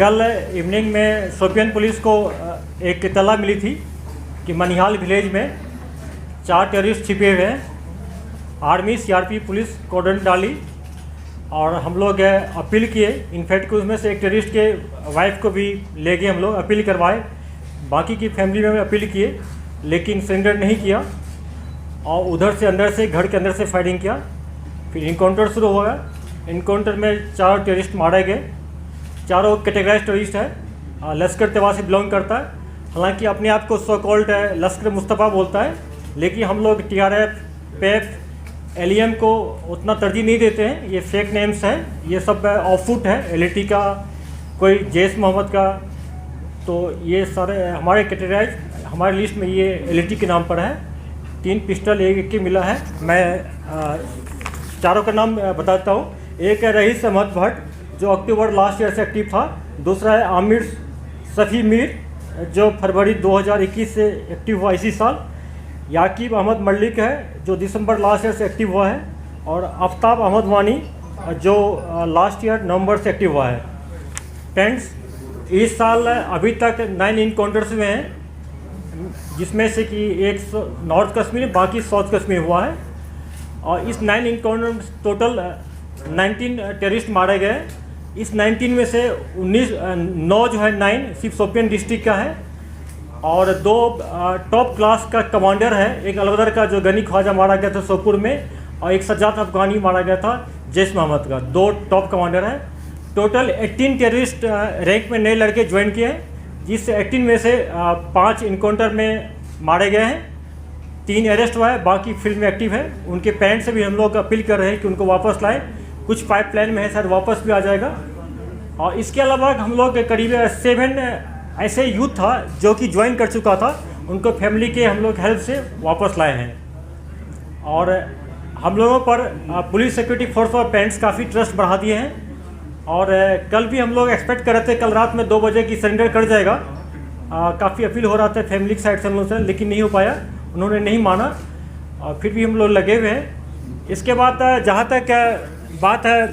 कल इवनिंग में शोपियान पुलिस को एक इत्तला मिली थी कि मनिहाल विलेज में 4 टेररिस्ट छिपे हुए हैं। आर्मी सीआरपी पुलिस कॉर्डन डाली और हम लोग अपील किए। इनफैक्ट उसमें से एक टेररिस्ट के वाइफ को भी ले गए, हम लोग अपील करवाए। बाकी की फैमिली में अपील किए लेकिन सरेंडर नहीं किया और उधर से अंदर से घर के अंदर से फायरिंग किया। फिर इनकाउंटर शुरू हो गया। इनकाउंटर में 4 टेररिस्ट मारे गए। चारों कैटेगराइज टेररिस्ट है, लश्कर तैयबा से बिलोंग करता है। हालांकि अपने आप को सो कॉल्ड लश्कर मुस्तफ़ा बोलता है, लेकिन हम लोग TRF, PEF, LEM को उतना तरजीह नहीं देते हैं। ये फेक नेम्स हैं, ये सब ऑफुट है, LAT का, कोई जैश मोहम्मद का। तो ये सारे हमारे कैटेगराइज हमारे लिस्ट में ये LAT के नाम पर है। 3 पिस्टल एक के मिला है। मैं चारों का नाम बताता हूँ। एक है रईस अहमद भट्ट जो अक्टूबर लास्ट ईयर से एक्टिव था। दूसरा है आमिर सफ़ी मीर जो फरवरी 2021 से एक्टिव हुआ इसी साल। याकीब अहमद मलिक है जो दिसंबर लास्ट ईयर से एक्टिव हुआ है। और आफ्ताब अहमद वानी जो लास्ट ईयर नवंबर से एक्टिव हुआ है। फ्रेंड्स, इस साल अभी तक 9 इनकाउंटर्स हुए हैं, जिसमें से कि एक नॉर्थ कश्मीर बाकी साउथ कश्मीर हुआ है। और इस 9 इनकाउंटर में टोटल 19 टेररिस्ट मारे गए। इस 19 में से 9 जो है 9 सिर्फ शोपियान डिस्ट्रिक्ट का है और 2 टॉप क्लास का कमांडर है। एक अलवदर का जो गनी ख्वाजा मारा गया था सोपुर में, और एक सज्जाद अफगानी मारा गया था जैश मोहम्मद का। 2 टॉप कमांडर हैं। टोटल 18 टेररिस्ट रैंक में नए लड़के ज्वाइन किए हैं, जिससे 18 में से 5 इनकाउंटर में मारे गए हैं, 3 अरेस्ट हुआ है, बाकी फील्ड में एक्टिव है। उनके पेरेंट्स से भी हम लोग अपील कर रहे हैं कि उनको वापस लाएं। कुछ पाइपलाइन में है, शायद वापस भी आ जाएगा। और इसके अलावा हम लोग करीब 7 ऐसे यूथ था जो कि ज्वाइन कर चुका था, उनको फैमिली के हम लोग हेल्प से वापस लाए हैं। और हम लोगों पर पुलिस सिक्योरिटी फोर्स और पेरेंट्स काफ़ी ट्रस्ट बढ़ा दिए हैं। और कल भी हम लोग एक्सपेक्ट कर रहे थे कल रात में 2 बजे की सरेंडर कर जाएगा। काफ़ी अपील हो रहा था फैमिली की साइड से हम लोग से, लेकिन नहीं हो पाया, उन्होंने नहीं माना। और फिर भी हम लोग लगे हुए हैं। इसके बाद जहाँ तक बात है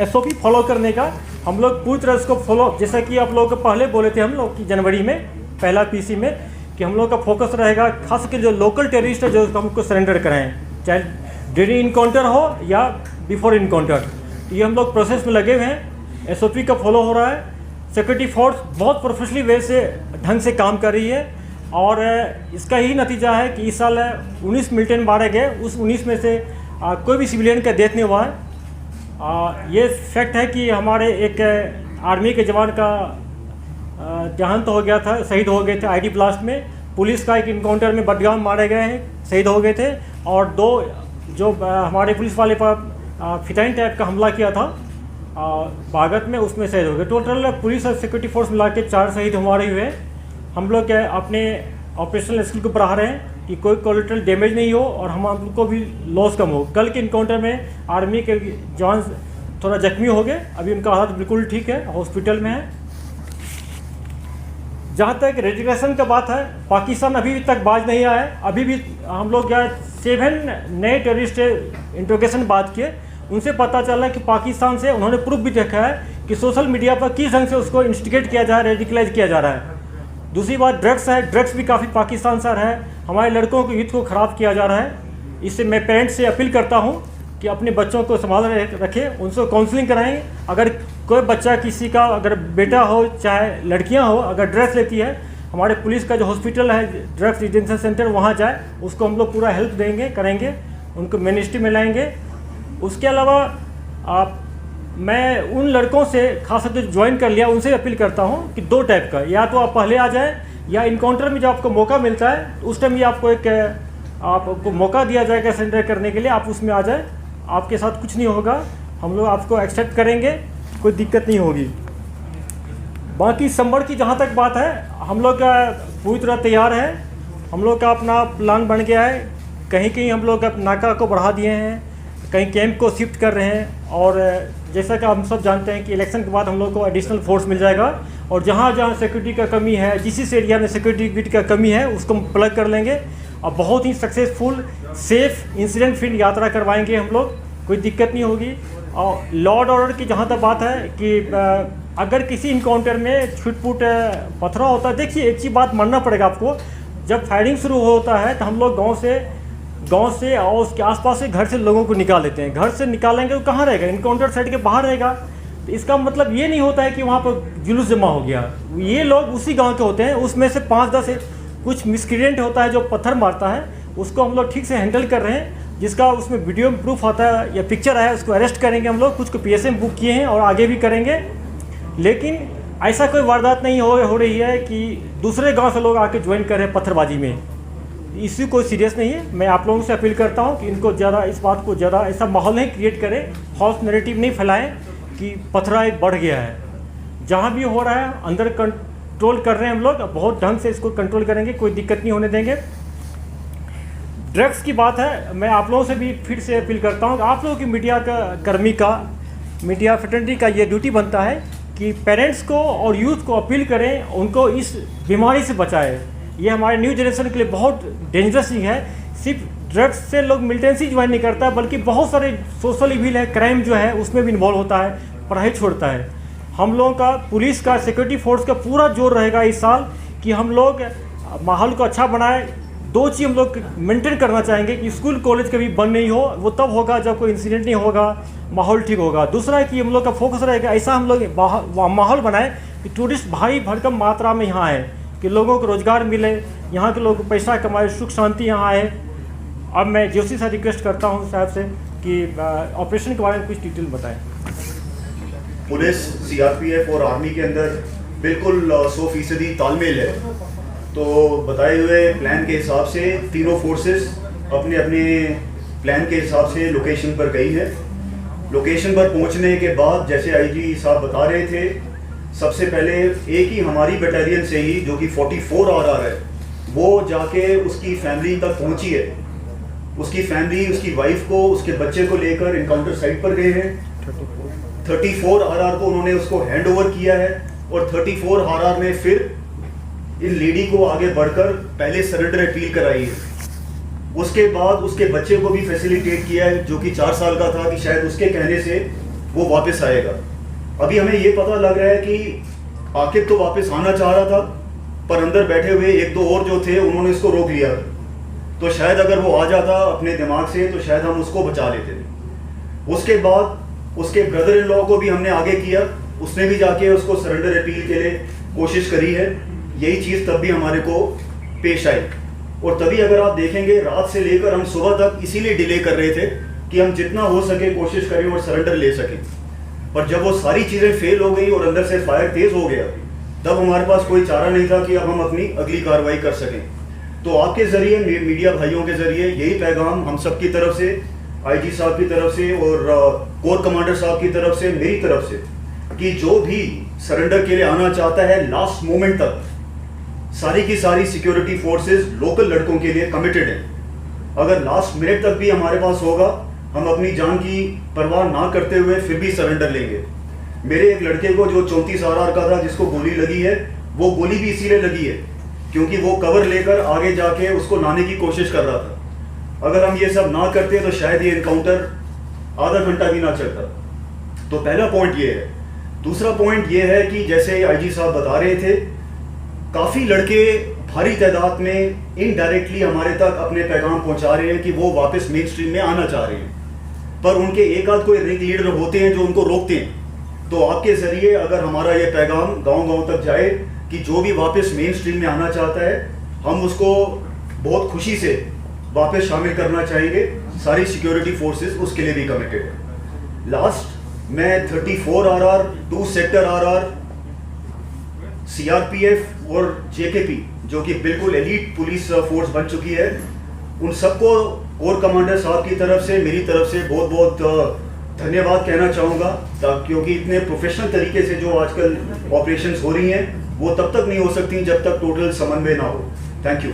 SOP फॉलो करने का, हम लोग पूरी तरह इसको फॉलो, जैसा कि आप लोग पहले बोले थे हम लोग कि जनवरी में पहला PC में कि हम लोग का फोकस रहेगा खास करके जो लोकल टेररिस्ट है जो हमको सरेंडर कराएं, चाहे ड्यूरिंग इनकाउंटर हो या बिफोर इनकाउंटर। ये हम लोग प्रोसेस में लगे हुए हैं। SOP का फॉलो हो रहा है। सिक्योरिटी फोर्स बहुत प्रोफेशनली वे से ढंग से काम कर रही है। और इसका ही नतीजा है कि इस साल 19 मिलिटेंट मारे गए। उस 19 में से कोई भी सिविलियन का डेथ नहीं हुआ है। ये फैक्ट है कि हमारे एक आर्मी के जवान का देहांत हो गया था, शहीद हो गए थे ID ब्लास्ट में। पुलिस का एक इनकाउंटर में बदगाम मारे गए हैं, शहीद हो गए थे। और 2 जो हमारे पुलिस वाले पर फिटाइन टाइप का हमला किया था बागत में, उसमें शहीद हो गए। टोटल पुलिस और सिक्योरिटी फोर्स मिला के 4 शहीद हमारे हुए। हम लोग अपने ऑपरेशनल स्किल को बढ़ा रहे हैं कि कोई कोलेटरल डैमेज नहीं हो और हम को भी लॉस कम हो। कल के इनकाउंटर में आर्मी के जवान थोड़ा जख्मी हो गए, अभी उनका हालत बिल्कुल ठीक है, हॉस्पिटल में है। जहाँ तक रेजिग्नेशन का बात है, पाकिस्तान अभी तक बाज नहीं आया है। अभी भी हम लोग 7 नए टेररिस्ट इंट्रोगेशन बात किए, उनसे पता चला कि पाकिस्तान से उन्होंने प्रूफ भी देखा है कि सोशल मीडिया पर किस ढंग से उसको इंस्टिगेट किया जा रहा है, रेडिकलाइज किया जा रहा है। दूसरी बात ड्रग्स है, ड्रग्स भी काफ़ी पाकिस्तान से है। हमारे लड़कों को यूथ को ख़राब किया जा रहा है। इससे मैं पेरेंट्स से अपील करता हूँ कि अपने बच्चों को संभाल रखें, उनसे काउंसलिंग कराएं। अगर कोई बच्चा किसी का, अगर बेटा हो चाहे लड़कियां हो, अगर ड्रग्स लेती है, हमारे पुलिस का जो हॉस्पिटल है ड्रग्स डिटेंशन सेंटर, वहाँ जाए, उसको हम लोग पूरा हेल्प देंगे, करेंगे, उनको मिनिस्ट्री में लाएंगे। उसके अलावा मैं उन लड़कों से खास जो ज्वाइन कर लिया उनसे अपील करता हूँ कि 2 टाइप का, या तो आप पहले आ जाएँ या इनकाउंटर में जब आपको मौका मिलता है उस टाइम ये आपको मौका दिया जाएगा सरेंडर करने के लिए, आप उसमें आ जाए। आपके साथ कुछ नहीं होगा, हम लोग आपको एक्सेप्ट करेंगे, कोई दिक्कत नहीं होगी। बाकी संभल की जहाँ तक बात है, हम लोग का पूरी तरह तैयार है। हम लोग का अपना प्लान बन गया है। कहीं कहीं हम लोग नाका को बढ़ा दिए हैं, कहीं कैंप को शिफ्ट कर रहे हैं। और जैसा कि हम सब जानते हैं कि इलेक्शन के बाद हम लोग को एडिशनल फोर्स मिल जाएगा और जहाँ जहाँ सिक्योरिटी का कमी है, जिस एरिया में सिक्योरिटी का कमी है उसको हम प्लग कर लेंगे और बहुत ही सक्सेसफुल सेफ इंसिडेंट फ्री यात्रा करवाएंगे हम लोग, कोई दिक्कत नहीं होगी। और लॉ एंड ऑर्डर की जहाँ तक बात है कि अगर किसी इनकाउंटर में छुटपुट पथरा होता है, देखिए एक चीज़ बात मानना पड़ेगा आपको, जब फायरिंग शुरू होता है तो हम लोग गांव से और उसके आसपास से घर से लोगों को निकाल लेते हैं। घर से निकालेंगे तो कहाँ रहेगा, इनकाउंटर साइड के बाहर रहेगा। तो इसका मतलब ये नहीं होता है कि वहाँ पर जुलूस जमा हो गया। ये लोग उसी गांव के होते हैं, उसमें से 5-10 कुछ मिसक्रिएंट होता है जो पत्थर मारता है, उसको हम लोग ठीक से हैंडल कर रहे हैं, जिसका उसमें वीडियो में प्रूफ आता है या पिक्चर आया, उसको अरेस्ट करेंगे हम लोग। कुछ को PSA में बुक किए हैं और आगे भी करेंगे। लेकिन ऐसा कोई वारदात नहीं हो रही है कि दूसरे गांव से लोग आके ज्वाइन कर रहे हैं पत्थरबाजी में। इसी कोई सीरियस नहीं है। मैं आप लोगों से अपील करता हूं कि इनको ज़्यादा इस बात को ज़्यादा ऐसा माहौल नहीं क्रिएट करें, फॉल्स नैरेटिव नहीं फैलाएं कि पथराई बढ़ गया है। जहां भी हो रहा है अंदर कंट्रोल कर रहे हैं हम लोग, बहुत ढंग से इसको कंट्रोल करेंगे, कोई दिक्कत नहीं होने देंगे। ड्रग्स की बात है, मैं आप लोगों से भी फिर से अपील करता हूँ, आप लोगों की मीडिया का कर्मी का, मीडिया फ्रेटर्निटी का ये ड्यूटी बनता है कि पेरेंट्स को और यूथ को अपील करें, उनको इस बीमारी से बचाएं। ये हमारे न्यू जनरेशन के लिए बहुत डेंजरस ही है। सिर्फ ड्रग्स से लोग मिलिटेंसी ज्वाइन नहीं करता, बल्कि बहुत सारे सोशल इविल है, क्राइम जो है उसमें भी इन्वॉल्व होता है, पढ़ाई छोड़ता है। हम लोगों का, पुलिस का, सिक्योरिटी फोर्स का पूरा जोर रहेगा इस साल कि हम लोग माहौल को अच्छा बनाए। 2 चीज़ हम लोग मेंटेन करना चाहेंगे कि स्कूल कॉलेज कभी बंद नहीं हो, वो तब होगा जब कोई इंसिडेंट नहीं होगा, माहौल ठीक होगा। दूसरा है कि हम लोग का फोकस रहेगा, ऐसा हम लोग माहौल बनाए कि टूरिस्ट भारी भरकम मात्रा में यहाँ आए, कि लोगों को रोज़गार मिले, यहाँ के लोग पैसा कमाए, सुख शांति यहाँ आए। अब मैं जोशी से रिक्वेस्ट करता हूँ साहब से कि ऑपरेशन के बारे में कुछ डिटेल बताएं। पुलिस, CRPF और आर्मी के अंदर बिल्कुल 100% तालमेल है। तो बताए हुए प्लान के हिसाब से तीनों फोर्सेस अपने अपने प्लान के हिसाब से लोकेशन पर गई है। लोकेशन पर पहुंचने के बाद जैसे IG साहब बता रहे थे, सबसे पहले एक ही हमारी बटालियन से ही जो कि 44 RR है, वो जाके उसकी फैमिली तक पहुंची है। उसकी फैमिली, उसकी वाइफ को, उसके बच्चे को लेकर इनकाउंटर साइट पर गए हैं। 34 RR को उन्होंने उसको हैंड ओवर किया है और 34 RR ने फिर इन लेडी को आगे बढ़कर पहले सरेंडर अपील कराई है। उसके बाद उसके बच्चे को भी फैसिलिटेट किया है, जो कि 4 साल का था, कि शायद उसके कहने से वो वापस आएगा। अभी हमें ये पता लग रहा है कि आकिब तो वापस आना चाह रहा था, पर अंदर बैठे हुए 1-2 और जो थे उन्होंने इसको रोक लिया। तो शायद अगर वो आ जाता अपने दिमाग से तो शायद हम उसको बचा लेते थे। उसके बाद उसके ब्रदर इन लॉ को भी हमने आगे किया, उसने भी जाके उसको सरेंडर अपील के लिए कोशिश करी है। यही चीज़ तब भी हमारे को पेश आई। और तभी अगर आप देखेंगे, रात से लेकर हम सुबह तक इसीलिए डिले कर रहे थे कि हम जितना हो सके कोशिश करें और सरेंडर ले सकें। पर जब वो सारी चीज़ें फेल हो गई और अंदर से फायर तेज हो गया, तब हमारे पास कोई चारा नहीं था कि अब हम अपनी अगली कार्रवाई कर सकें। तो आपके ज़रिए, मीडिया भाइयों के ज़रिए यही पैगाम हम सब की तरफ से, IG साहब की तरफ से और कोर कमांडर साहब की तरफ से, मेरी तरफ से, कि जो भी सरेंडर के लिए आना चाहता है, लास्ट मोमेंट तक सारी की सारी सिक्योरिटी फोर्सेस लोकल लड़कों के लिए कमिटेड हैं। अगर लास्ट मिनट तक भी हमारे पास होगा, हम अपनी जान की परवाह ना करते हुए फिर भी सरेंडर लेंगे। मेरे एक लड़के को जो 34 RR का था, जिसको गोली लगी है, वो गोली भी इसीलिए लगी है क्योंकि वो कवर लेकर आगे जाके उसको लाने की कोशिश कर रहा था। अगर हम ये सब ना करते तो शायद ये इनकाउंटर आधा घंटा भी ना चलता। तो पहला पॉइंट ये है। दूसरा पॉइंट ये है कि जैसे IG साहब बता रहे थे, काफ़ी लड़के भारी तादाद में इनडायरेक्टली हमारे तक अपने पैगाम पहुंचा रहे हैं कि वो वापस मेन स्ट्रीम में आना चाह रहे हैं, पर उनके एक आध कोई रिंग लीडर होते हैं जो उनको रोकते हैं। तो आपके ज़रिए अगर हमारा ये पैगाम गांव-गांव तक जाए कि जो भी वापस मेन स्ट्रीम में आना चाहता है, हम उसको बहुत खुशी से वापस शामिल करना चाहेंगे। सारी सिक्योरिटी फोर्सेस उसके लिए भी कमिटेड है। लास्ट मैं 34 RR, 2 सेक्टर RR, CRPF और JKP जो कि बिल्कुल एलीट पुलिस फोर्स बन चुकी है, उन सबको कोर कमांडर साहब की तरफ से, मेरी तरफ से बहुत बहुत धन्यवाद कहना चाहूँगा, क्योंकि इतने प्रोफेशनल तरीके से जो आजकल ऑपरेशंस हो रही हैं वो तब तक नहीं हो सकती जब तक टोटल समन्वय ना हो। Thank you.